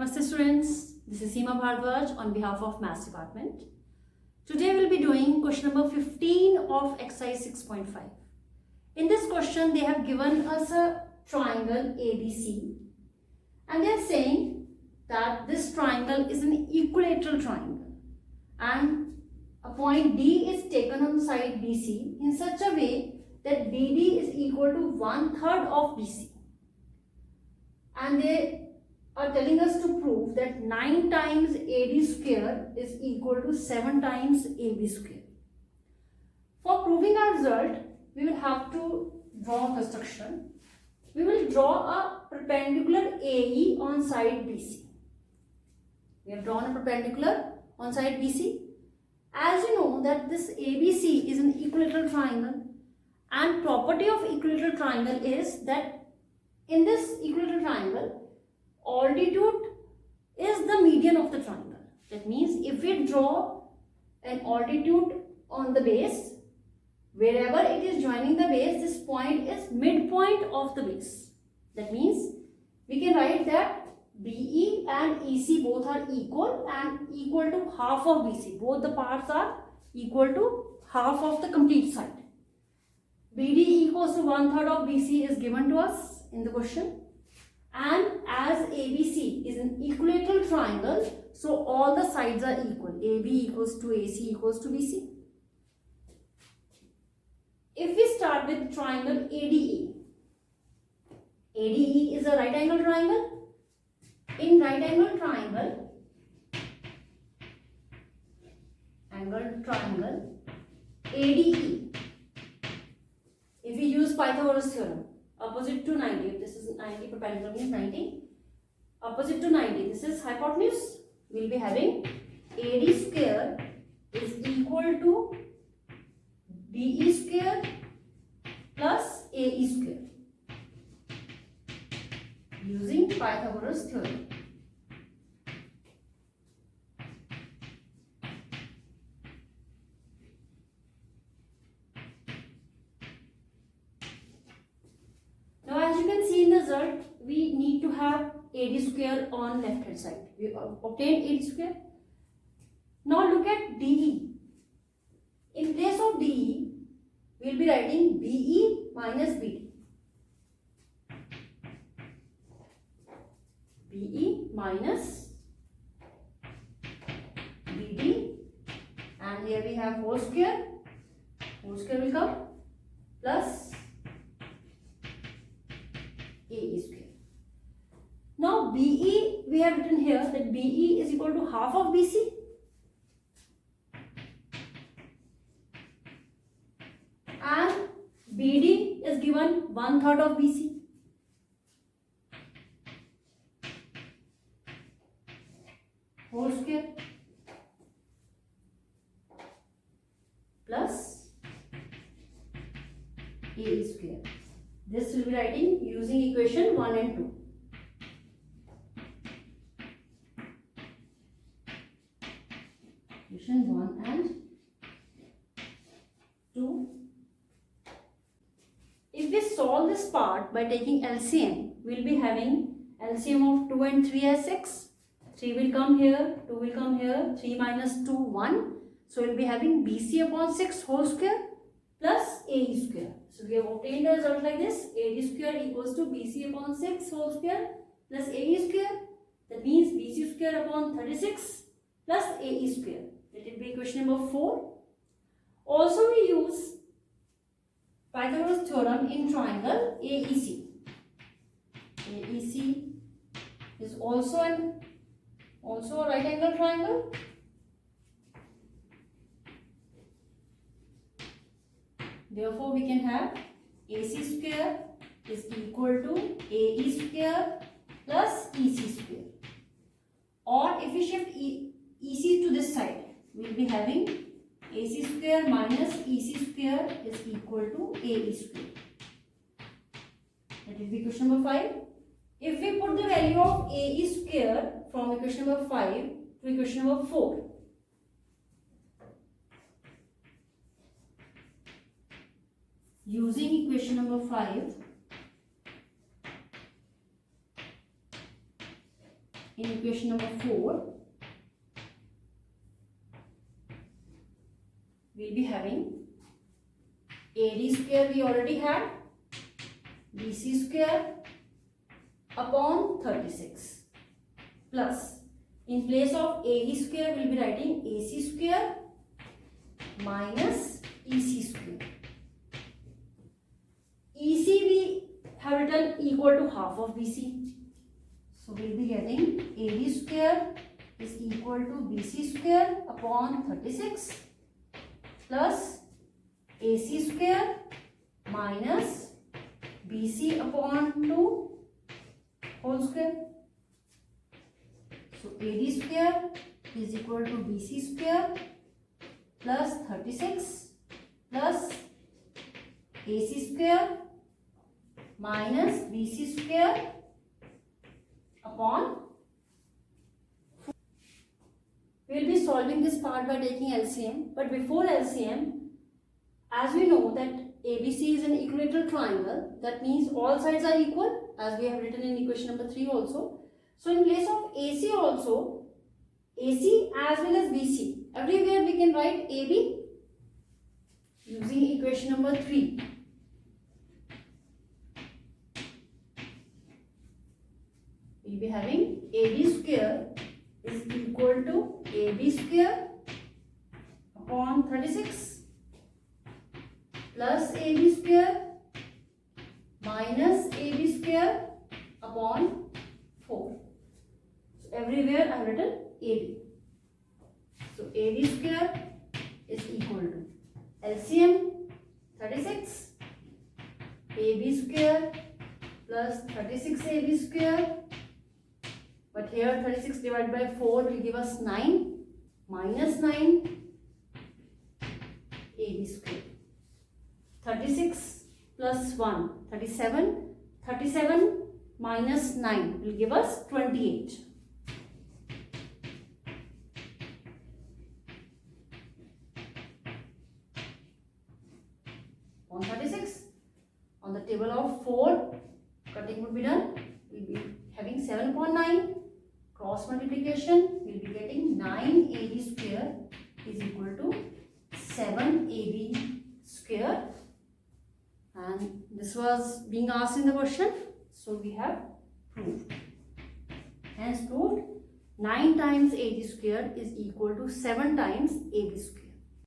Namaste students, this is Seema Bhardwaj on behalf of Maths Department. Today we will be doing question number 15 of exercise 6.5. In this question they have given us a triangle ABC and they are saying that this triangle is an equilateral triangle and a point D is taken on the side BC in such a way that BD is equal to 1/3 of BC, and they are telling us to prove that 9 times AD square is equal to 7 times AB square. For proving our result, we will have to draw a construction. We will draw a perpendicular AE on side BC. We have drawn a perpendicular on side BC. As you know that this ABC is an equilateral triangle, and property of equilateral triangle is that in this equilateral triangle, altitude is the median of the triangle. That means if we draw an altitude on the base, wherever it is joining the base, this point is midpoint of the base. That means we can write that BE and EC both are equal and equal to half of BC. Both the parts are equal to half of the complete side. BD equals to 1/3 of BC is given to us in the question. And as ABC is an equilateral triangle, so all the sides are equal. AB equals to AC equals to BC. If we start with triangle ADE, ADE is a right angle triangle. In right angle triangle, ADE, if we use Pythagoras theorem, opposite to 90, if this is 90, perpendicular means 90, opposite to 90, this is hypotenuse, we will be having AD square is equal to BE square plus AE square using Pythagoras theorem. Now as you can see in the result, we need to have AD square on left hand side. We obtain AD square. Now look at DE. In place of DE, we will be writing BE minus BD. BE minus BD, and here we have whole square will come plus AE square. Now BE, we have written here that BE is equal to half of BC, and BD is given 1/3 of BC. Whole square plus AE square. This will be writing using equation 1 and 2. Equation 1 and 2. If we solve this part by taking LCM, we will be having LCM of 2 and 3 as 6. 3 will come here, 2 will come here, 3 minus 2, 1. So we will be having BC upon 6 whole square plus AE square. So we have obtained a result like this. AD square equals to BC upon 6 whole square plus AE square. That means BC square upon 36 plus AE square. That will be equation number 4. Also we use Pythagoras theorem in triangle AEC. AEC is also a right angle triangle. Therefore, we can have AC square is equal to AE square plus EC square. Or if we shift EC to this side, we will be having AC square minus EC square is equal to AE square. That is equation number 5. If we put the value of AE square from equation number 5 to equation number 4, using equation number 5, in equation number 4, we'll be having AD square we already had, BC square upon 36 plus, in place of AD square we'll be writing AC square minus EC square. EC we have written equal to half of BC. So we'll be getting AD square is equal to BC square upon 36 plus AC square minus BC upon 2 whole square. So AD square is equal to BC square plus 36 plus AC square minus BC square upon 4. We will be solving this part by taking LCM, but before LCM, as we know that ABC is an equilateral triangle, that means all sides are equal, as we have written in equation number 3 also. So in place of AC also, AC as well as BC, everywhere we can write AB using equation number 3. We will be having AD square is equal to AB square upon 36 plus AB square minus AB square upon 4. So everywhere I have written AB. So AD square is equal to LCM 36 AB square plus 36 AB square, but here 36 divided by 4 will give us 9 minus 9 AB square. 36 plus 1, 37, 37 minus 9 will give us 28. On 36, on the table of 4, cutting would be done. We will be having 7.9, cross multiplication, we will be getting 9 AB square is equal to 7 AB square. And this was being asked in the question, so we have proved. Hence proved 9 times AD square is equal to 7 times AB square.